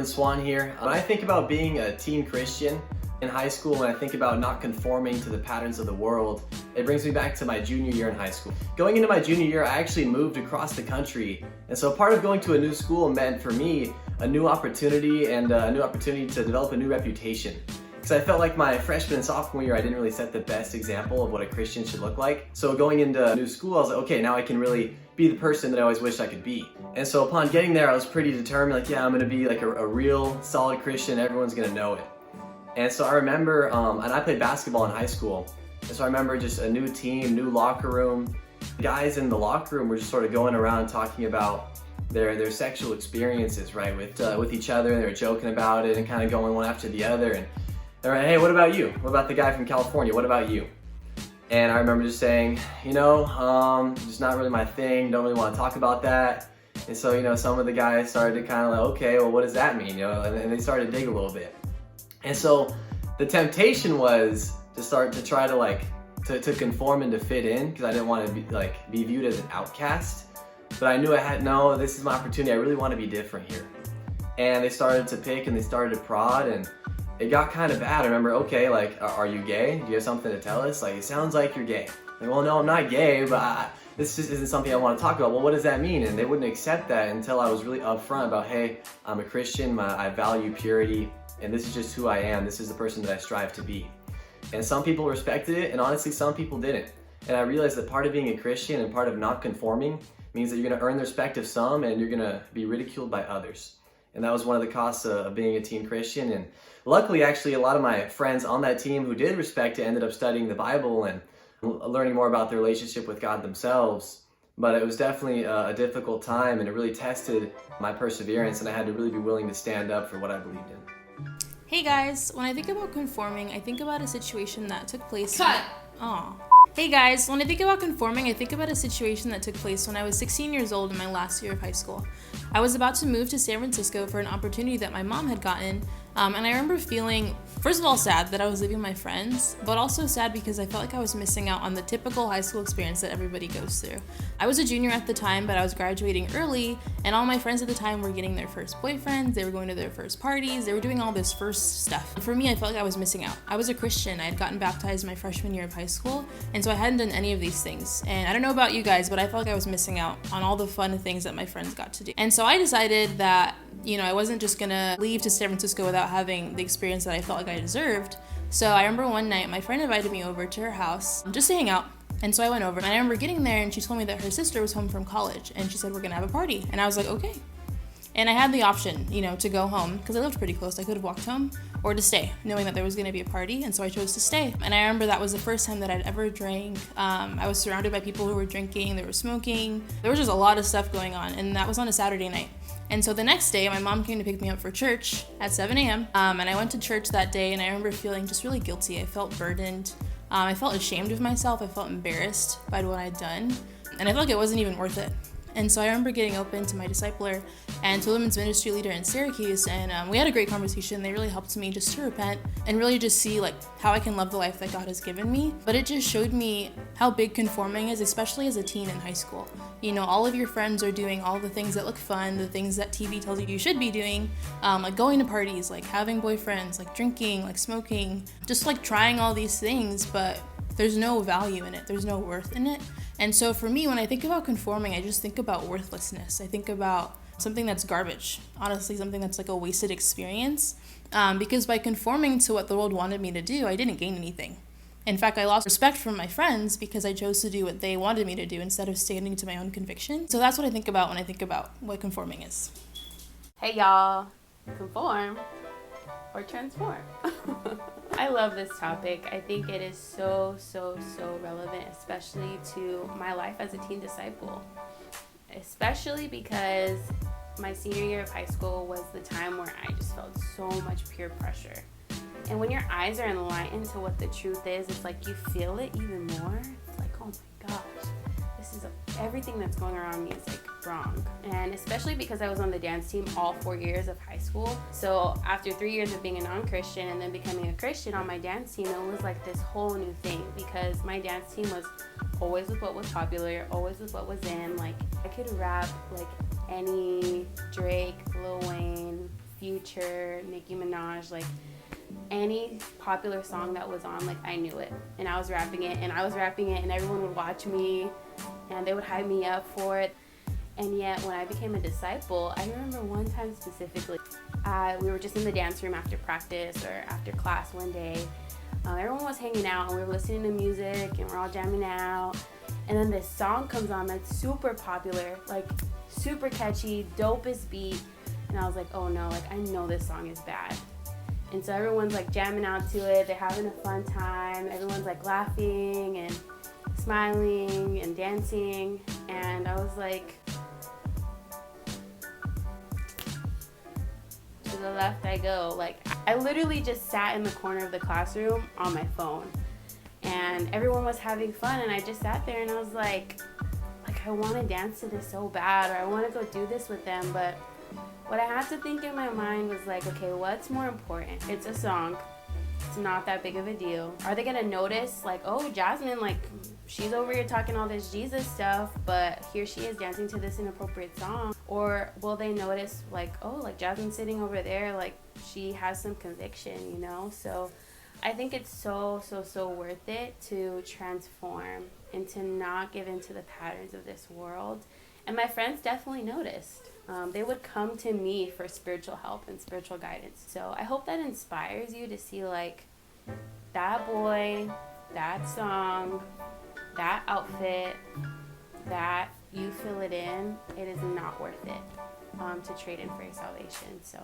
Swan here. When I think about being a teen Christian in high school, when I think about not conforming to the patterns of the world, it brings me back to my junior year in high school. Going into my junior year, I actually moved across the country. And so part of going to a new school meant for me a new opportunity and a new opportunity to develop a new reputation. Because I felt like my freshman and sophomore year, I didn't really set the best example of what a Christian should look like. So going into a new school, I was like, okay, now I can really be the person that I always wished I could be. And so upon getting there, I was pretty determined, like, yeah, I'm gonna be like a real solid Christian, everyone's gonna know it. And so I remember, and I played basketball in high school. And so I remember just a new team, new locker room. Guys in the locker room were just sort of going around talking about their sexual experiences, right, with each other, and they were joking about it and kind of going one after the other. And they were like, hey, what about you? What about the guy from California? What about you? And I remember just saying, just not really my thing, don't really want to talk about that. And so, some of the guys started to kind of like, okay, well, what does that mean? And they started to dig a little bit. And so the temptation was to start to try to conform and to fit in, because I didn't want to be viewed as an outcast. But I knew this is my opportunity. I really want to be different here. And they started to pick and they started to prod, and it got kind of bad. I remember, okay, are you gay? Do you have something to tell us? It sounds like you're gay. Like, well, no, I'm not gay, but this just isn't something I want to talk about. Well, what does that mean? And they wouldn't accept that until I was really upfront about, hey, I'm a Christian, I value purity, and this is just who I am. This is the person that I strive to be. And some people respected it, and honestly, some people didn't. And I realized that part of being a Christian and part of not conforming means that you're going to earn the respect of some, and you're going to be ridiculed by others. And that was one of the costs of being a teen Christian. And luckily, actually, a lot of my friends on that team who did respect it ended up studying the Bible and learning more about their relationship with God themselves. But it was definitely a difficult time, and it really tested my perseverance, and I had to really be willing to stand up for what I believed in. Hey guys, when I think about conforming, I think about a situation that took place. Hey guys, when I think about conforming, I think about a situation that took place when I was 16 years old in my last year of high school. I was about to move to San Francisco for an opportunity that my mom had gotten, and I remember feeling, first of all, sad that I was leaving my friends, but also sad because I felt like I was missing out on the typical high school experience that everybody goes through. I was a junior at the time, but I was graduating early, and all my friends at the time were getting their first boyfriends, they were going to their first parties, they were doing all this first stuff. For me, I felt like I was missing out. I was a Christian. I had gotten baptized my freshman year of high school, and so I hadn't done any of these things. And I don't know about you guys, but I felt like I was missing out on all the fun things that my friends got to do. And so I decided that, I wasn't just gonna leave to San Francisco without having the experience that I felt like I deserved. So I remember one night, my friend invited me over to her house just to hang out. And so I went over, and I remember getting there, and she told me that her sister was home from college, and she said, we're gonna have a party. And I was like, okay. And I had the option, to go home, because I lived pretty close. I could have walked home, or to stay, knowing that there was gonna be a party, and so I chose to stay. And I remember that was the first time that I'd ever drank. I was surrounded by people who were drinking, they were smoking. There was just a lot of stuff going on, and that was on a Saturday night. And so the next day, my mom came to pick me up for church at 7 a.m. And I went to church that day, and I remember feeling just really guilty. I felt burdened. I felt ashamed of myself. I felt embarrassed by what I'd done. And I felt like it wasn't even worth it. And so I remember getting open to my discipler and to a women's ministry leader in Syracuse, and we had a great conversation. They really helped me just to repent and really just see how I can love the life that God has given me. But it just showed me how big conforming is, especially as a teen in high school. All of your friends are doing all the things that look fun, the things that TV tells you should be doing, like going to parties, like having boyfriends, like drinking, like smoking, just trying all these things, but there's no value in it. There's no worth in it. And so for me, when I think about conforming, I just think about worthlessness. I think about something that's garbage, honestly, something that's like a wasted experience. Because by conforming to what the world wanted me to do, I didn't gain anything. In fact, I lost respect from my friends because I chose to do what they wanted me to do instead of standing to my own conviction. So that's what I think about when I think about what conforming is. Hey y'all, conform or transform. I love this topic. I think it is so relevant, especially to my life as a teen disciple. Especially because my senior year of high school was the time where I just felt so much peer pressure. And when your eyes are enlightened to what the truth is, it's like you feel it even more. It's like, oh my gosh, everything that's going around me is wrong. And especially because I was on the dance team all 4 years of high school. So after 3 years of being a non-Christian and then becoming a Christian on my dance team, it was this whole new thing, because my dance team was always with what was popular, always with what was in. I could rap any Drake, Lil Wayne, Future, Nicki Minaj, like any popular song that was on, like I knew it, and I was rapping it, and everyone would watch me, and they would hype me up for it. And yet, when I became a disciple, I remember one time specifically, we were just in the dance room after practice or after class one day. Everyone was hanging out, and we were listening to music, and we're all jamming out. And then this song comes on that's super popular, like super catchy, dopest beat. And I was like, oh no, like I know this song is bad. And so everyone's like jamming out to it. They're having a fun time. Everyone's like laughing and smiling and dancing. And I was like, to the left I go. Like I literally just sat in the corner of the classroom on my phone. And everyone was having fun, and I just sat there and I was like I want to dance to this so bad, or I want to go do this with them. But what I had to think in my mind was like, okay, what's more important? It's a song. It's not that big of a deal. Are they going to notice like, oh, Jazmin, like she's over here talking all this Jesus stuff, but here she is dancing to this inappropriate song? Or will they notice like, oh, like Jazmin's sitting over there, like she has some conviction, you know? So I think it's so worth it to transform and to not give into the patterns of this world. And my friends definitely noticed. They would come to me for spiritual help and spiritual guidance. So I hope that inspires you to see like that boy, that song, that outfit, that you fill it in, it is not worth it to trade in for your salvation. So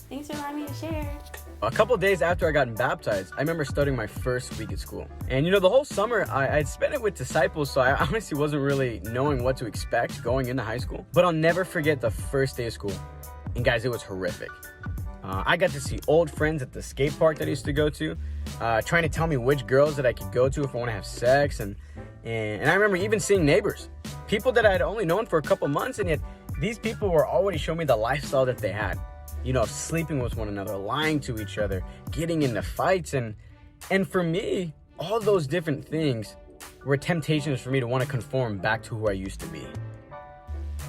thanks for allowing me to share. A couple days after I got baptized, I remember studying my first week at school. And the whole summer I'd spent it with disciples, so I honestly wasn't really knowing what to expect going into high school. But I'll never forget the first day of school. And guys, it was horrific. I got to see old friends at the skate park that I used to go to, trying to tell me which girls that I could go to if I want to have sex. And I remember even seeing neighbors, people that I had only known for a couple months, and yet these people were already showing me the lifestyle that they had. Sleeping with one another, lying to each other, getting into fights. And for me, all those different things were temptations for me to want to conform back to who I used to be.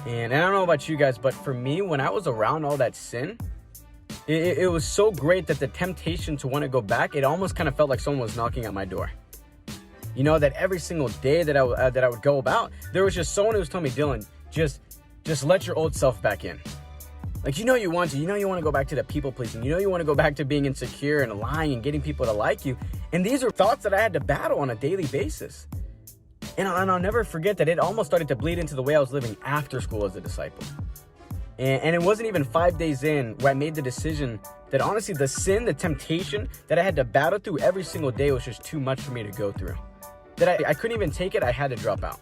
And I don't know about you guys, but for me, when I was around all that sin, it was so great that the temptation to want to go back, it almost kind of felt like someone was knocking at my door. That every single day that I would go about, there was just someone who was telling me, Dylan, just let your old self back in. Like, you want to go back to the people pleasing. You want to go back to being insecure and lying and getting people to like you. And these are thoughts that I had to battle on a daily basis. And I'll never forget that it almost started to bleed into the way I was living after school as a disciple. And it wasn't even 5 days in where I made the decision that honestly the sin, the temptation that I had to battle through every single day was just too much for me to go through. That I couldn't even take it, I had to drop out.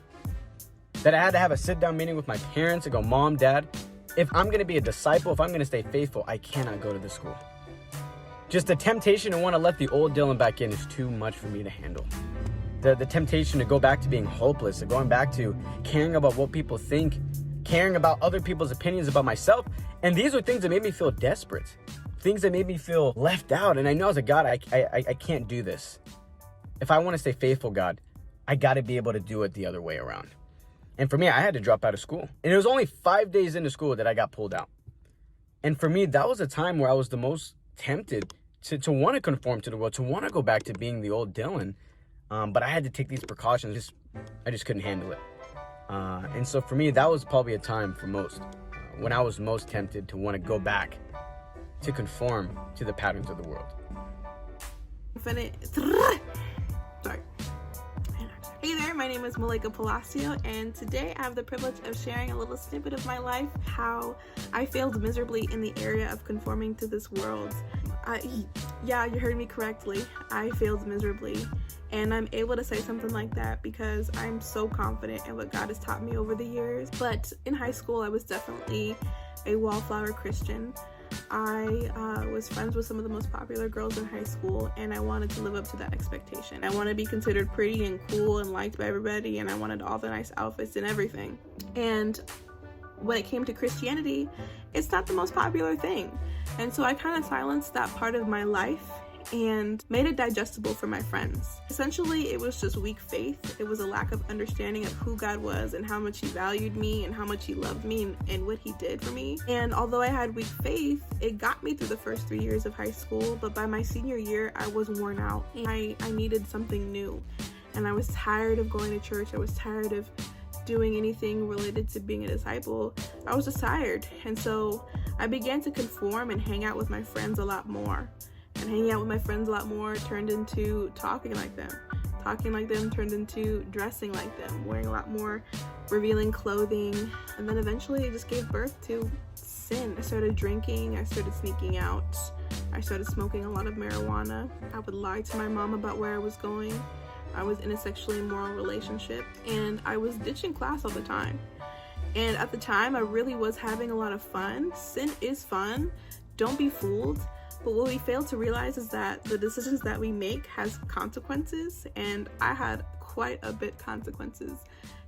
That I had to have a sit-down meeting with my parents and go, Mom, Dad, if I'm going to be a disciple, if I'm going to stay faithful, I cannot go to this school. Just the temptation to want to let the old Dylan back in is too much for me to handle. The temptation to go back to being hopeless, to going back to caring about what people think, caring about other people's opinions about myself. And these are things that made me feel desperate. Things that made me feel left out. And I know as a God, I can't do this. If I want to stay faithful, God, I got to be able to do it the other way around. And for me, I had to drop out of school. And it was only 5 days into school that I got pulled out. And for me, that was a time where I was the most tempted to want to conform to the world, to want to go back to being the old Dylan. But I had to take these precautions. I just couldn't handle it. And so for me, that was probably a time for most, when I was most tempted to want to go back to conform to the patterns of the world. Sorry. Hey there, my name is Malaika Palacio, and today I have the privilege of sharing a little snippet of my life, how I failed miserably in the area of conforming to this world. Yeah, you heard me correctly. I failed miserably, and I'm able to say something like that because I'm so confident in what God has taught me over the years. But in high school, I was definitely a wallflower Christian. I was friends with some of the most popular girls in high school, and I wanted to live up to that expectation. I wanted to be considered pretty and cool and liked by everybody, and I wanted all the nice outfits and everything. And when it came to Christianity, it's not the most popular thing. And so I kind of silenced that part of my life, and made it digestible for my friends. Essentially, it was just weak faith. It was a lack of understanding of who God was and how much he valued me and how much he loved me and what he did for me. And although I had weak faith, it got me through the first 3 years of high school, but by my senior year, I was worn out. I needed something new, and I was tired of going to church. I was tired of doing anything related to being a disciple. I was just tired, and so I began to conform and hang out with my friends a lot more. And hanging out with my friends a lot more turned into talking like them. Talking like them turned into dressing like them, wearing a lot more revealing clothing, and then eventually it just gave birth to sin. I started drinking, I started sneaking out, I started smoking a lot of marijuana. I would lie to my mom about where I was going. I was in a sexually immoral relationship, and I was ditching class all the time. And at the time, I really was having a lot of fun. Sin is fun, don't be fooled. But what we fail to realize is that the decisions that we make has consequences, and I had quite a bit consequences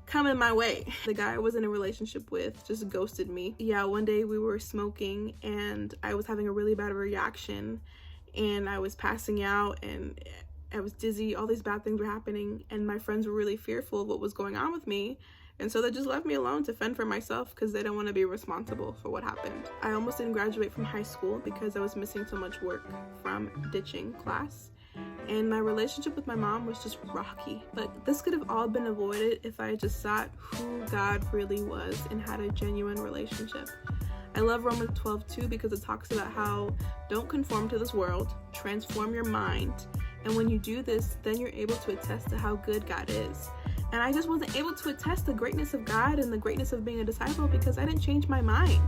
coming my way. The guy I was in a relationship with just ghosted me. Yeah, one day we were smoking and I was having a really bad reaction, and I was passing out and I was dizzy. All these bad things were happening, and my friends were really fearful of what was going on with me. And so they just left me alone to fend for myself because they don't want to be responsible for what happened. I almost didn't graduate from high school because I was missing so much work from ditching class. And my relationship with my mom was just rocky. But this could have all been avoided if I had just sought who God really was and had a genuine relationship. I love Romans 12 too, because it talks about how don't conform to this world, transform your mind. And when you do this, then you're able to attest to how good God is. And I just wasn't able to attest the greatness of God and the greatness of being a disciple because I didn't change my mind.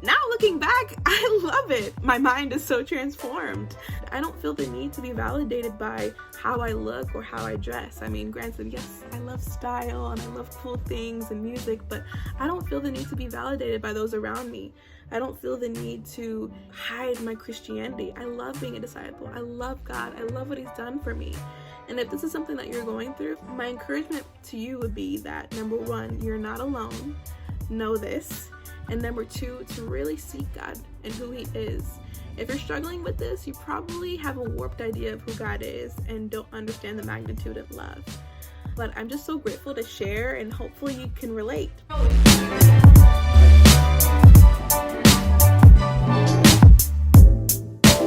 Now looking back, I love it. My mind is so transformed. I don't feel the need to be validated by how I look or how I dress. I mean, granted, yes, I love style and I love cool things and music, but I don't feel the need to be validated by those around me. I don't feel the need to hide my Christianity. I love being a disciple. I love God. I love what he's done for me. And if this is something that you're going through, my encouragement to you would be that, number one, you're not alone. Know this. And number two, to really seek God and who he is. If you're struggling with this, you probably have a warped idea of who God is and don't understand the magnitude of love. But I'm just so grateful to share, and hopefully you can relate.